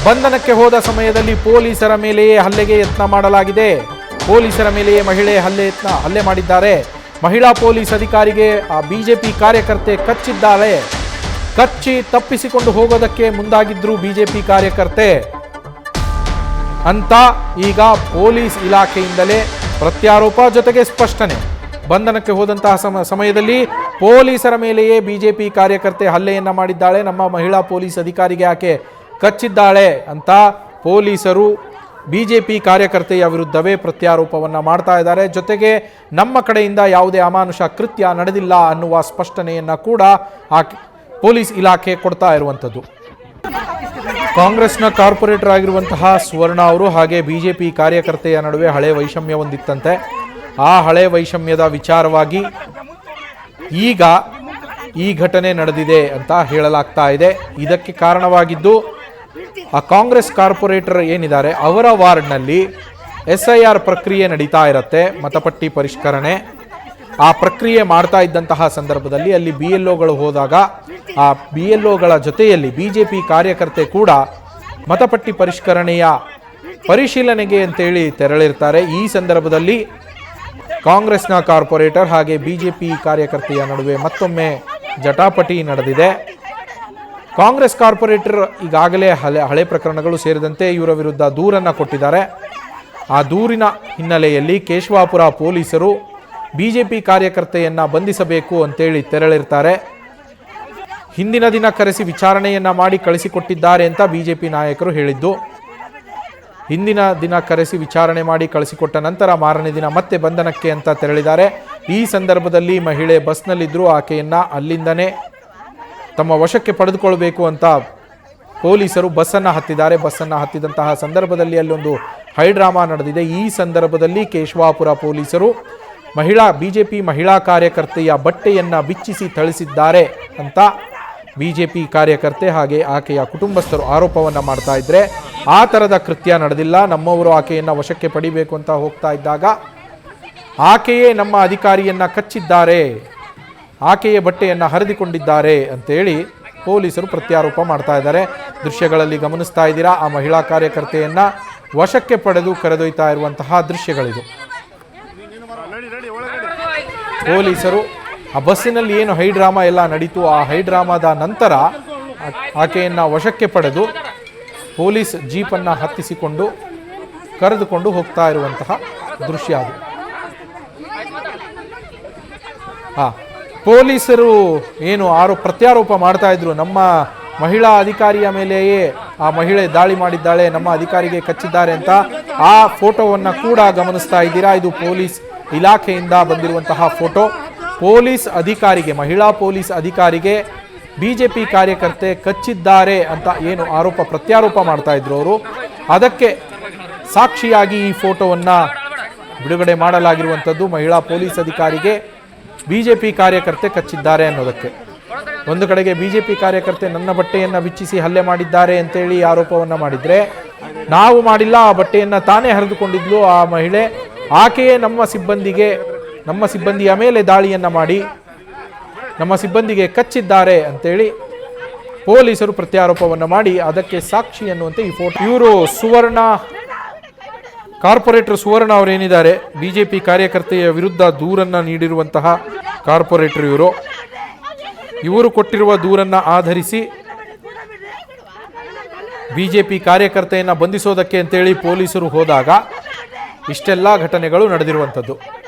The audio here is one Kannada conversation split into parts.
ಬಂಧನಕ್ಕೆ ಹೋದ ಸಮಯದಲ್ಲಿ ಪೊಲೀಸರ ಮೇಲೆಯೇ ಹಲ್ಲೆಗೆ ಯತ್ನ ಮಾಡಲಾಗಿದೆ. ಪೊಲೀಸರ ಮೇಲೆಯೇ ಮಹಿಳೆ ಹಲ್ಲೆ ಮಾಡಿದ್ದಾರೆ. ಮಹಿಳಾ ಪೊಲೀಸ್ ಅಧಿಕಾರಿಗೆ ಆ ಬಿಜೆಪಿ ಕಾರ್ಯಕರ್ತೆ ಕಚ್ಚಿದ್ದಾಳೆ. ಕಚ್ಚಿ ತಪ್ಪಿಸಿಕೊಂಡು ಹೋಗೋದಕ್ಕೆ ಮುಂದಾಗಿದ್ರು ಬಿಜೆಪಿ ಕಾರ್ಯಕರ್ತೆ ಅಂತ ಈಗ ಪೊಲೀಸ್ ಇಲಾಖೆಯಿಂದಲೇ ಪ್ರತ್ಯಾರೋಪ ಜೊತೆಗೆ ಸ್ಪಷ್ಟನೆ. ಬಂಧನಕ್ಕೆ ಹೋದಂತಹ ಸಮಯದಲ್ಲಿ ಪೊಲೀಸರ ಮೇಲೆಯೇ ಬಿಜೆಪಿ ಕಾರ್ಯಕರ್ತೆ ಹಲ್ಲೆಯನ್ನ ಮಾಡಿದ್ದಾಳೆ. ನಮ್ಮ ಮಹಿಳಾ ಪೊಲೀಸ್ ಅಧಿಕಾರಿಗೆ ಆಕೆ ಕಚ್ಚಿದ್ದಾಳೆ ಅಂತ ಪೊಲೀಸರು ಬಿಜೆಪಿ ಕಾರ್ಯಕರ್ತೆಯ ವಿರುದ್ಧವೇ ಪ್ರತ್ಯಾರೋಪವನ್ನ ಮಾಡ್ತಾ ಇದ್ದಾರೆ. ಜೊತೆಗೆ ನಮ್ಮ ಕಡೆಯಿಂದ ಯಾವುದೇ ಅಮಾನುಷ ಕೃತ್ಯ ನಡೆದಿಲ್ಲ ಅನ್ನುವ ಸ್ಪಷ್ಟನೆಯನ್ನ ಕೂಡ ಆ ಪೊಲೀಸ್ ಇಲಾಖೆ ಕೊಡ್ತಾ ಇರುವಂಥದ್ದು. ಕಾಂಗ್ರೆಸ್ನ ಕಾರ್ಪೊರೇಟರ್ ಆಗಿರುವಂತಹ ಸುವರ್ಣ ಅವರು ಹಾಗೆ ಬಿಜೆಪಿ ಕಾರ್ಯಕರ್ತೆಯ ನಡುವೆ ಹಳೆ ವೈಷಮ್ಯ ಹೊಂದಿತ್ತಂತೆ. ಆ ಹಳೆ ವೈಷಮ್ಯದ ವಿಚಾರವಾಗಿ ಈಗ ಈ ಘಟನೆ ನಡೆದಿದೆ ಅಂತ ಹೇಳಲಾಗ್ತಾ ಇದೆ. ಇದಕ್ಕೆ ಕಾರಣವಾಗಿದ್ದು ಆ ಕಾಂಗ್ರೆಸ್ ಕಾರ್ಪೊರೇಟರ್ ಏನಿದ್ದಾರೆ ಅವರ ವಾರ್ಡ್ನಲ್ಲಿ SIR ಪ್ರಕ್ರಿಯೆ ನಡೀತಾ ಇರುತ್ತೆ, ಮತಪಟ್ಟಿ ಪರಿಷ್ಕರಣೆ. ಆ ಪ್ರಕ್ರಿಯೆ ಮಾಡ್ತಾ ಇದ್ದಂತಹ ಸಂದರ್ಭದಲ್ಲಿ ಅಲ್ಲಿ BLOಗಳು ಹೋದಾಗ ಆ BLOಗಳ ಜೊತೆಯಲ್ಲಿ ಬಿಜೆಪಿ ಕಾರ್ಯಕರ್ತೆ ಕೂಡ ಮತಪಟ್ಟಿ ಪರಿಷ್ಕರಣೆಯ ಪರಿಶೀಲನೆಗೆ ಅಂತೇಳಿ ತೆರಳಿರ್ತಾರೆ. ಈ ಸಂದರ್ಭದಲ್ಲಿ ಕಾಂಗ್ರೆಸ್ನ ಕಾರ್ಪೊರೇಟರ್ ಹಾಗೆ ಬಿಜೆಪಿ ಕಾರ್ಯಕರ್ತೆಯ ನಡುವೆ ಮತ್ತೊಮ್ಮೆ ಜಟಾಪಟಿ ನಡೆದಿದೆ. ಕಾಂಗ್ರೆಸ್ ಕಾರ್ಪೊರೇಟರ್ ಈಗಾಗಲೇ ಹಳೆ ಪ್ರಕರಣಗಳು ಸೇರಿದಂತೆ ಇವರ ವಿರುದ್ಧ ದೂರನ್ನು ಕೊಟ್ಟಿದ್ದಾರೆ. ಆ ದೂರಿನ ಹಿನ್ನೆಲೆಯಲ್ಲಿ ಕೇಶವಾಪುರ ಪೊಲೀಸರು ಬಿಜೆಪಿ ಕಾರ್ಯಕರ್ತೆಯನ್ನ ಬಂಧಿಸಬೇಕು ಅಂತೇಳಿ ತೆರಳಿರ್ತಾರೆ. ಹಿಂದಿನ ದಿನ ಕರೆಸಿ ವಿಚಾರಣೆಯನ್ನ ಮಾಡಿ ಕಳಿಸಿಕೊಟ್ಟಿದ್ದಾರೆ ಅಂತ ಬಿಜೆಪಿ ನಾಯಕರು ಹೇಳಿದ್ದು. ಹಿಂದಿನ ದಿನ ಕರೆಸಿ ವಿಚಾರಣೆ ಮಾಡಿ ಕಳಿಸಿಕೊಟ್ಟ ನಂತರ ಮಾರನೇ ದಿನ ಮತ್ತೆ ಬಂಧನಕ್ಕೆ ಅಂತ ತೆರಳಿದ್ದಾರೆ. ಈ ಸಂದರ್ಭದಲ್ಲಿ ಮಹಿಳೆ ಬಸ್ನಲ್ಲಿದ್ದರೂ ಆಕೆಯನ್ನ ಅಲ್ಲಿಂದನೇ ತಮ್ಮ ವಶಕ್ಕೆ ಪಡೆದುಕೊಳ್ಬೇಕು ಅಂತ ಪೊಲೀಸರು ಬಸ್ಸನ್ನು ಹತ್ತಿದ್ದಾರೆ. ಬಸ್ಸನ್ನು ಹತ್ತಿದಂತಹ ಸಂದರ್ಭದಲ್ಲಿ ಅಲ್ಲೊಂದು ಹೈಡ್ರಾಮಾ ನಡೆದಿದೆ. ಈ ಸಂದರ್ಭದಲ್ಲಿ ಕೇಶವಾಪುರ ಪೊಲೀಸರು ಬಿಜೆಪಿ ಮಹಿಳಾ ಕಾರ್ಯಕರ್ತೆಯ ಬಟ್ಟೆಯನ್ನ ಬಿಚ್ಚಿಸಿ ಥಳಿಸಿದ್ದಾರೆ ಅಂತ ಬಿಜೆಪಿ ಕಾರ್ಯಕರ್ತೆ ಹಾಗೆ ಆಕೆಯ ಕುಟುಂಬಸ್ಥರು ಆರೋಪವನ್ನ ಮಾಡ್ತಾ ಇದ್ರೆ, ಆ ಥರದ ಕೃತ್ಯ ನಡೆದಿಲ್ಲ, ನಮ್ಮವರು ಆಕೆಯನ್ನ ವಶಕ್ಕೆ ಪಡಿಬೇಕು ಅಂತ ಹೋಗ್ತಾ ಇದ್ದಾಗ ಆಕೆಯೇ ನಮ್ಮ ಅಧಿಕಾರಿಯನ್ನ ಕಚ್ಚಿದ್ದಾರೆ, ಆಕೆಯ ಬಟ್ಟೆಯನ್ನ ಹರಿದುಕೊಂಡಿದ್ದಾರೆ ಅಂತೇಳಿ ಪೊಲೀಸರು ಪ್ರತ್ಯಾರೋಪ ಮಾಡ್ತಾ ಇದ್ದಾರೆ. ದೃಶ್ಯಗಳಲ್ಲಿ ಗಮನಿಸ್ತಾ ಇದ್ದೀರಾ, ಆ ಮಹಿಳಾ ಕಾರ್ಯಕರ್ತೆಯನ್ನ ವಶಕ್ಕೆ ಪಡೆದು ಕರೆದೊಯ್ತಾ ಇರುವಂತಹ ದೃಶ್ಯಗಳಿದು. ಪೊಲೀಸರು ಆ ಬಸ್ಸಿನಲ್ಲಿ ಏನು ಹೈಡ್ರಾಮಾ ಎಲ್ಲ ನಡೀತು, ಆ ಹೈಡ್ರಾಮಾದ ನಂತರ ಆಕೆಯನ್ನ ವಶಕ್ಕೆ ಪಡೆದು ಪೊಲೀಸ್ ಜೀಪನ್ನು ಹತ್ತಿಸಿಕೊಂಡು ಕರೆದುಕೊಂಡು ಹೋಗ್ತಾ ಇರುವಂತಹ ದೃಶ್ಯ ಅದು. ಪೊಲೀಸರು ಏನು ಪ್ರತ್ಯಾರೋಪ ಮಾಡ್ತಾ ಇದ್ರು, ನಮ್ಮ ಮಹಿಳಾ ಅಧಿಕಾರಿಯ ಮೇಲೆಯೇ ಆ ಮಹಿಳೆ ದಾಳಿ ಮಾಡಿದ್ದಾಳೆ, ನಮ್ಮ ಅಧಿಕಾರಿಗೆ ಕಚ್ಚಿದ್ದಾರೆ ಅಂತ ಆ ಫೋಟೋವನ್ನು ಕೂಡ ಗಮನಿಸ್ತಾ ಇದ್ದೀರಾ. ಇದು ಪೊಲೀಸ್ ಇಲಾಖೆಯಿಂದ ಬಂದಿರುವಂತಹ ಫೋಟೋ. ಪೊಲೀಸ್ ಅಧಿಕಾರಿಗೆ, ಮಹಿಳಾ ಪೊಲೀಸ್ ಅಧಿಕಾರಿಗೆ ಬಿಜೆಪಿ ಕಾರ್ಯಕರ್ತೆ ಕಚ್ಚಿದ್ದಾರೆ ಅಂತ ಏನು ಪ್ರತ್ಯಾರೋಪ ಮಾಡ್ತಾ ಇದ್ರು ಅವರು, ಅದಕ್ಕೆ ಸಾಕ್ಷಿಯಾಗಿ ಈ ಫೋಟೋವನ್ನು ಬಿಡುಗಡೆ ಮಾಡಲಾಗಿರುವಂಥದ್ದು. ಮಹಿಳಾ ಪೊಲೀಸ್ ಅಧಿಕಾರಿಗೆ ಬಿಜೆಪಿ ಕಾರ್ಯಕರ್ತೆ ಕಚ್ಚಿದ್ದಾರೆ ಅನ್ನೋದಕ್ಕೆ. ಒಂದು ಕಡೆಗೆ ಬಿಜೆಪಿ ಕಾರ್ಯಕರ್ತೆ ನನ್ನ ಬಟ್ಟೆಯನ್ನು ಬಿಚ್ಚಿಸಿ ಹಲ್ಲೆ ಮಾಡಿದ್ದಾರೆ ಅಂತೇಳಿ ಆರೋಪವನ್ನು ಮಾಡಿದರೆ, ನಾವು ಮಾಡಿಲ್ಲ, ಆ ಬಟ್ಟೆಯನ್ನು ತಾನೇ ಹರಿದುಕೊಂಡಿದ್ಲು ಆ ಮಹಿಳೆ, ಆಕೆಯೇ ನಮ್ಮ ಸಿಬ್ಬಂದಿಯ ಮೇಲೆ ದಾಳಿಯನ್ನ ಮಾಡಿ ನಮ್ಮ ಸಿಬ್ಬಂದಿಗೆ ಕಚ್ಚಿದ್ದಾರೆ ಅಂತೇಳಿ ಪೊಲೀಸರು ಪ್ರತ್ಯಾರೋಪವನ್ನು ಮಾಡಿ ಅದಕ್ಕೆ ಸಾಕ್ಷಿ ಅನ್ನುವಂತೆ ಈ ಫೋಟೋ. ಇವರು ಕಾರ್ಪೊರೇಟರ್ ಸುವರ್ಣ ಅವರೇನಿದ್ದಾರೆ, ಬಿಜೆಪಿ ಕಾರ್ಯಕರ್ತೆಯ ವಿರುದ್ಧ ದೂರನ್ನ ನೀಡಿರುವಂತಹ ಕಾರ್ಪೊರೇಟರ್ ಇವರು ಕೊಟ್ಟಿರುವ ದೂರನ್ನ ಆಧರಿಸಿ ಬಿಜೆಪಿ ಕಾರ್ಯಕರ್ತೆಯನ್ನ ಬಂಧಿಸೋದಕ್ಕೆ ಅಂತೇಳಿ ಪೊಲೀಸರು ಹೋದಾಗ ಇಷ್ಟೆಲ್ಲ ಘಟನೆಗಳು ನಡೆದಿರುವಂಥದ್ದು.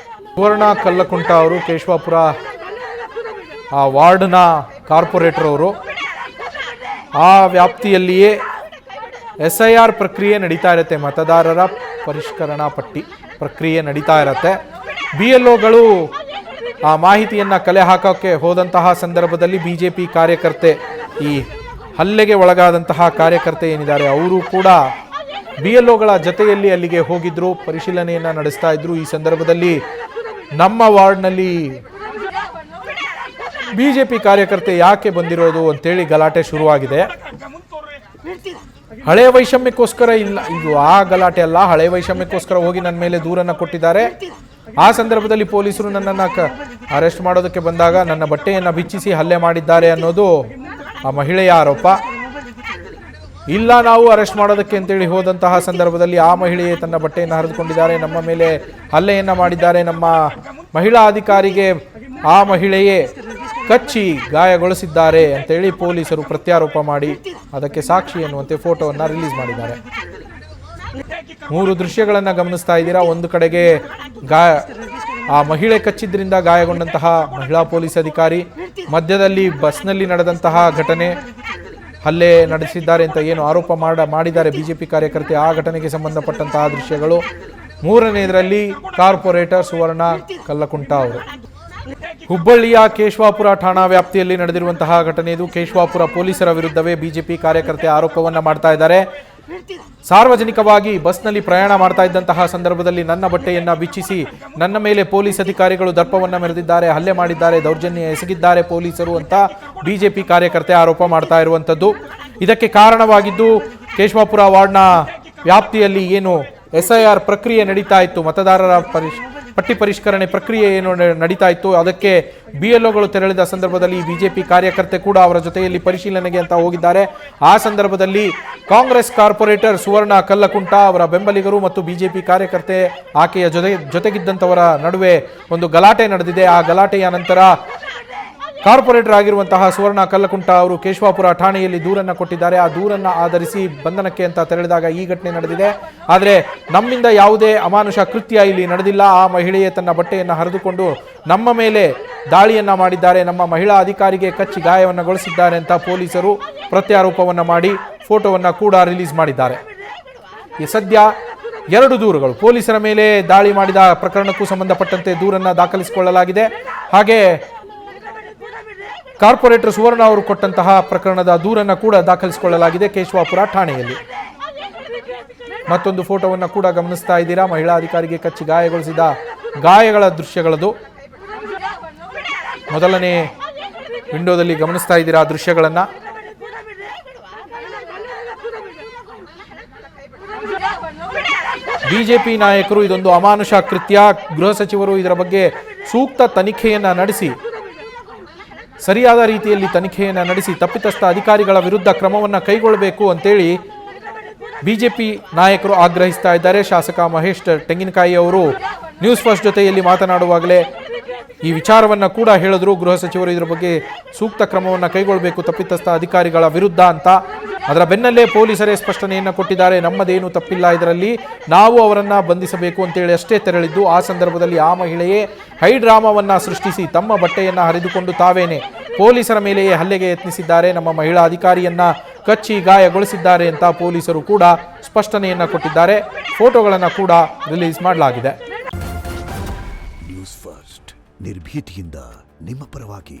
ಸುವರ್ಣ ಕಲ್ಲಕುಂಟ ಅವರು ಕೇಶವಾಪುರ ಆ ವಾರ್ಡ್ನ ಕಾರ್ಪೊರೇಟರ್ ಅವರು. ಆ ವ್ಯಾಪ್ತಿಯಲ್ಲಿಯೇ SIR ಪ್ರಕ್ರಿಯೆ ನಡೀತಾ ಇರುತ್ತೆ, ಮತದಾರರ ಪರಿಷ್ಕರಣಾ ಪಟ್ಟಿ ಪ್ರಕ್ರಿಯೆ ನಡೀತಾ ಇರುತ್ತೆ. BLOಗಳು ಆ ಮಾಹಿತಿಯನ್ನು ಕಲೆ ಹಾಕೋಕ್ಕೆ ಹೋದಂತಹ ಸಂದರ್ಭದಲ್ಲಿ ಬಿಜೆಪಿ ಕಾರ್ಯಕರ್ತೆ, ಈ ಹಲ್ಲೆಗೆ ಒಳಗಾದಂತಹ ಕಾರ್ಯಕರ್ತೆ ಏನಿದ್ದಾರೆ ಅವರು ಕೂಡ BLOಗಳ ಜೊತೆಯಲ್ಲಿ ಅಲ್ಲಿಗೆ ಹೋಗಿದ್ರು, ಪರಿಶೀಲನೆಯನ್ನ ನಡೆಸ್ತಾ ಇದ್ರು. ಈ ಸಂದರ್ಭದಲ್ಲಿ ನಮ್ಮ ವಾರ್ಡ್ನಲ್ಲಿ ಬಿಜೆಪಿ ಕಾರ್ಯಕರ್ತೆ ಯಾಕೆ ಬಂದಿರೋದು ಅಂತೇಳಿ ಗಲಾಟೆ ಶುರುವಾಗಿದೆ. ಹಳೆ ವೈಷಮ್ಯಕ್ಕೋಸ್ಕರ ಇಲ್ಲ, ಇದು ಆ ಗಲಾಟೆ ಅಲ್ಲ, ಹಳೆ ವೈಷಮ್ಯಕ್ಕೋಸ್ಕರ ಹೋಗಿ ನನ್ನ ಮೇಲೆ ದೂರನ್ನ ಕೊಟ್ಟಿದ್ದಾರೆ. ಆ ಸಂದರ್ಭದಲ್ಲಿ ಪೊಲೀಸರು ನನ್ನನ್ನು ಅರೆಸ್ಟ್ ಮಾಡೋದಕ್ಕೆ ಬಂದಾಗ ನನ್ನ ಬಟ್ಟೆಯನ್ನು ಬಿಚ್ಚಿಸಿ ಹಲ್ಲೆ ಮಾಡಿದ್ದಾರೆ ಅನ್ನೋದು ಆ ಮಹಿಳೆಯ ಆರೋಪ. ಇಲ್ಲ ನಾವು ಅರೆಸ್ಟ್ ಮಾಡೋದಕ್ಕೆ ಅಂತೇಳಿ ಹೋದಂತಹ ಸಂದರ್ಭದಲ್ಲಿ ಆ ಮಹಿಳೆಯೇ ತನ್ನ ಬಟ್ಟೆಯನ್ನು ಹರಿದುಕೊಂಡಿದ್ದಾರೆ, ನಮ್ಮ ಮೇಲೆ ಹಲ್ಲೆಯನ್ನು ಮಾಡಿದ್ದಾರೆ, ನಮ್ಮ ಮಹಿಳಾ ಅಧಿಕಾರಿಗೆ ಆ ಮಹಿಳೆಯೇ ಕಚ್ಚಿ ಗಾಯಗೊಳಿಸಿದ್ದಾರೆ ಅಂತೇಳಿ ಪೊಲೀಸರು ಪ್ರತ್ಯಾರೋಪ ಮಾಡಿ ಅದಕ್ಕೆ ಸಾಕ್ಷಿ ಎನ್ನುವಂತೆ ಫೋಟೋವನ್ನು ರಿಲೀಸ್ ಮಾಡಿದ್ದಾರೆ. 3 ದೃಶ್ಯಗಳನ್ನು ಗಮನಿಸ್ತಾ ಇದ್ದೀರಾ. ಒಂದು ಕಡೆಗೆ ಆ ಮಹಿಳೆ ಕಚ್ಚಿದ್ರಿಂದ ಗಾಯಗೊಂಡಂತಹ ಮಹಿಳಾ ಪೊಲೀಸ್ ಅಧಿಕಾರಿ, ಮಧ್ಯದಲ್ಲಿ ಬಸ್ನಲ್ಲಿ ನಡೆದಂತಹ ಘಟನೆ, ಹಲ್ಲೆ ನಡೆಸಿದ್ದಾರೆ ಅಂತ ಏನು ಆರೋಪ ಮಾಡಿದ್ದಾರೆ ಬಿಜೆಪಿ ಕಾರ್ಯಕರ್ತೆ, ಆ ಘಟನೆಗೆ ಸಂಬಂಧಪಟ್ಟಂತಹ ದೃಶ್ಯಗಳು. 3ನೇದರಲ್ಲಿ ಕಾರ್ಪೊರೇಟರ್ ಸುವರ್ಣ ಕಲ್ಲಕುಂಟ ಅವರು. ಹುಬ್ಬಳ್ಳಿಯ ಕೇಶವಾಪುರ ಠಾಣಾ ವ್ಯಾಪ್ತಿಯಲ್ಲಿ ನಡೆದಿರುವಂತಹ ಘಟನೆ ಇದು. ಕೇಶವಾಪುರ ಪೊಲೀಸರ ವಿರುದ್ಧವೇ ಬಿಜೆಪಿ ಕಾರ್ಯಕರ್ತೆ ಆರೋಪವನ್ನ ಮಾಡ್ತಾ ಇದ್ದಾರೆ. ಸಾರ್ವಜನಿಕವಾಗಿ ಬಸ್ನಲ್ಲಿ ಪ್ರಯಾಣ ಮಾಡ್ತಾ ಇದ್ದಂತಹ ಸಂದರ್ಭದಲ್ಲಿ ನನ್ನ ಬಟ್ಟೆಯನ್ನ ಬಿಚ್ಚಿಸಿ ನನ್ನ ಮೇಲೆ ಪೊಲೀಸ್ ಅಧಿಕಾರಿಗಳು ದರ್ಪವನ್ನ ಮೆರೆದಿದ್ದಾರೆ, ಹಲ್ಲೆ ಮಾಡಿದ್ದಾರೆ, ದೌರ್ಜನ್ಯ ಎಸಗಿದ್ದಾರೆ ಪೊಲೀಸರು ಅಂತ ಬಿಜೆಪಿ ಕಾರ್ಯಕರ್ತೆ ಆರೋಪ ಮಾಡ್ತಾ ಇರುವಂಥದ್ದು. ಇದಕ್ಕೆ ಕಾರಣವಾಗಿದ್ದು ಕೇಶವಾಪುರ ವಾರ್ಡ್ನ ವ್ಯಾಪ್ತಿಯಲ್ಲಿ ಏನು SIR ಪ್ರಕ್ರಿಯೆ ನಡೀತಾ ಇತ್ತು, ಮತದಾರರ ಪಟ್ಟಿ ಪರಿಷ್ಕರಣೆ ಪ್ರಕ್ರಿಯೆ ಏನು ನಡೀತಾ ಇತ್ತು, ಅದಕ್ಕೆ BLOಗಳು ತೆರಳಿದ ಸಂದರ್ಭದಲ್ಲಿ ಬಿಜೆಪಿ ಕಾರ್ಯಕರ್ತೆ ಕೂಡ ಅವರ ಜೊತೆಯಲ್ಲಿ ಪರಿಶೀಲನೆಗೆ ಅಂತ ಹೋಗಿದ್ದಾರೆ. ಆ ಸಂದರ್ಭದಲ್ಲಿ ಕಾಂಗ್ರೆಸ್ ಕಾರ್ಪೊರೇಟರ್ ಸುವರ್ಣ ಕಲ್ಲಕುಂಟ ಅವರ ಬೆಂಬಲಿಗರು ಮತ್ತು ಬಿಜೆಪಿ ಕಾರ್ಯಕರ್ತೆ ಆಕೆಯ ಜೊತೆಗಿದ್ದಂಥವರ ನಡುವೆ ಒಂದು ಗಲಾಟೆ ನಡೆದಿದೆ. ಆ ಗಲಾಟೆಯ ನಂತರ ಕಾರ್ಪೊರೇಟರ್ ಆಗಿರುವಂತಹ ಸುವರ್ಣ ಕಲ್ಲಕುಂಟ ಅವರು ಕೇಶವಾಪುರ ಠಾಣೆಯಲ್ಲಿ ದೂರನ್ನು ಕೊಟ್ಟಿದ್ದಾರೆ. ಆ ದೂರನ್ನು ಆಧರಿಸಿ ಬಂಧನಕ್ಕೆ ಅಂತ ತೆರಳಿದಾಗ ಈ ಘಟನೆ ನಡೆದಿದೆ. ಆದರೆ ನಮ್ಮಿಂದ ಯಾವುದೇ ಅಮಾನುಷ ಕೃತ್ಯ ಇಲ್ಲಿ ನಡೆದಿಲ್ಲ. ಆ ಮಹಿಳೆಯೇ ತನ್ನ ಬಟ್ಟೆಯನ್ನು ಹರಿದುಕೊಂಡು ನಮ್ಮ ಮೇಲೆ ದಾಳಿಯನ್ನ ಮಾಡಿದ್ದಾರೆ, ನಮ್ಮ ಮಹಿಳಾ ಅಧಿಕಾರಿಗೆ ಕಚ್ಚಿ ಗಾಯವನ್ನಗೊಳಿಸಿದ್ದಾರೆ ಅಂತ ಪೊಲೀಸರು ಪ್ರತ್ಯಾರೋಪವನ್ನು ಮಾಡಿ ಫೋಟೋವನ್ನು ಕೂಡ ರಿಲೀಸ್ ಮಾಡಿದ್ದಾರೆ. ಈ ಸದ್ಯ 2 ದೂರುಗಳು, ಪೊಲೀಸರ ಮೇಲೆ ದಾಳಿ ಮಾಡಿದ ಪ್ರಕರಣಕ್ಕೂ ಸಂಬಂಧಪಟ್ಟಂತೆ ದೂರನ್ನು ದಾಖಲಿಸಿಕೊಳ್ಳಲಾಗಿದೆ. ಹಾಗೆ ಕಾರ್ಪೊರೇಟರ್ ಸುವರ್ಣ ಅವರು ಕೊಟ್ಟಂತಹ ಪ್ರಕರಣದ ದೂರನ್ನು ಕೂಡ ದಾಖಲಿಸಿಕೊಳ್ಳಲಾಗಿದೆ ಕೇಶವಾಪುರ ಠಾಣೆಯಲ್ಲಿ. ಮತ್ತೊಂದು ಫೋಟೋವನ್ನು ಕೂಡ ಗಮನಿಸ್ತಾ ಇದ್ದೀರಾ. ಮಹಿಳಾ ಅಧಿಕಾರಿಗೆ ಕಚ್ಚಿ ಗಾಯಗೊಳಿಸಿದ ಗಾಯಗಳ ದೃಶ್ಯಗಳದು. ಮೊದಲನೇ ವಿಂಡೋದಲ್ಲಿ ಗಮನಿಸ್ತಾ ಇದ್ದೀರಾ ದೃಶ್ಯಗಳನ್ನು. ಬಿಜೆಪಿ ನಾಯಕರು ಇದೊಂದು ಅಮಾನುಷ ಕೃತ್ಯ, ಗೃಹ ಸಚಿವರು ಇದರ ಬಗ್ಗೆ ಸೂಕ್ತ ತನಿಖೆಯನ್ನ ನಡೆಸಿ, ಸರಿಯಾದ ರೀತಿಯಲ್ಲಿ ತನಿಖೆಯನ್ನು ನಡೆಸಿ ತಪ್ಪಿತಸ್ಥ ಅಧಿಕಾರಿಗಳ ವಿರುದ್ಧ ಕ್ರಮವನ್ನು ಕೈಗೊಳ್ಳಬೇಕು ಅಂತೇಳಿ ಬಿಜೆಪಿ ನಾಯಕರು ಆಗ್ರಹಿಸ್ತಾ ಇದ್ದಾರೆ. ಶಾಸಕ ಮಹೇಶ್ ತೆಂಗಿನಕಾಯಿ ಅವರು ನ್ಯೂಸ್ ಫಸ್ಟ್ ಜೊತೆಯಲ್ಲಿ ಮಾತನಾಡುವಾಗಲೇ ಈ ವಿಚಾರವನ್ನು ಕೂಡ ಹೇಳಿದ್ರು. ಗೃಹ ಸಚಿವರು ಇದರ ಬಗ್ಗೆ ಸೂಕ್ತ ಕ್ರಮವನ್ನು ಕೈಗೊಳ್ಳಬೇಕು ತಪ್ಪಿತಸ್ಥ ಅಧಿಕಾರಿಗಳ ವಿರುದ್ಧ ಅಂತ. ಅದರ ಬೆನ್ನಲ್ಲೇ ಪೊಲೀಸರೇ ಸ್ಪಷ್ಟನೆಯನ್ನು ಕೊಟ್ಟಿದ್ದಾರೆ, ನಮ್ಮದೇನು ತಪ್ಪಿಲ್ಲ ಇದರಲ್ಲಿ, ನಾವು ಅವರನ್ನು ಬಂಧಿಸಬೇಕು ಅಂತೇಳಿ ಅಷ್ಟೇ ತೆರಳಿದ್ದು. ಆ ಸಂದರ್ಭದಲ್ಲಿ ಆ ಮಹಿಳೆಯೇ ಹೈಡ್ರಾಮಾವನ್ನು ಸೃಷ್ಟಿಸಿ ತಮ್ಮ ಬಟ್ಟೆಯನ್ನು ಹರಿದುಕೊಂಡು ತಾವೇನೆ ಪೊಲೀಸರ ಮೇಲೆಯೇ ಹಲ್ಲೆಗೆ ಯತ್ನಿಸಿದ್ದಾರೆ, ನಮ್ಮ ಮಹಿಳಾ ಅಧಿಕಾರಿಯನ್ನ ಕಚ್ಚಿ ಗಾಯಗೊಳಿಸಿದ್ದಾರೆ ಅಂತ ಪೊಲೀಸರು ಕೂಡ ಸ್ಪಷ್ಟನೆಯನ್ನು ಕೊಟ್ಟಿದ್ದಾರೆ. ಫೋಟೋಗಳನ್ನು ಕೂಡ ರಿಲೀಸ್ ಮಾಡಲಾಗಿದೆ. ನ್ಯೂಸ್ ಫಸ್ಟ್ ನಿರ್ಭೀತಿಯಿಂದ ನಿಮ್ಮ ಪರವಾಗಿ.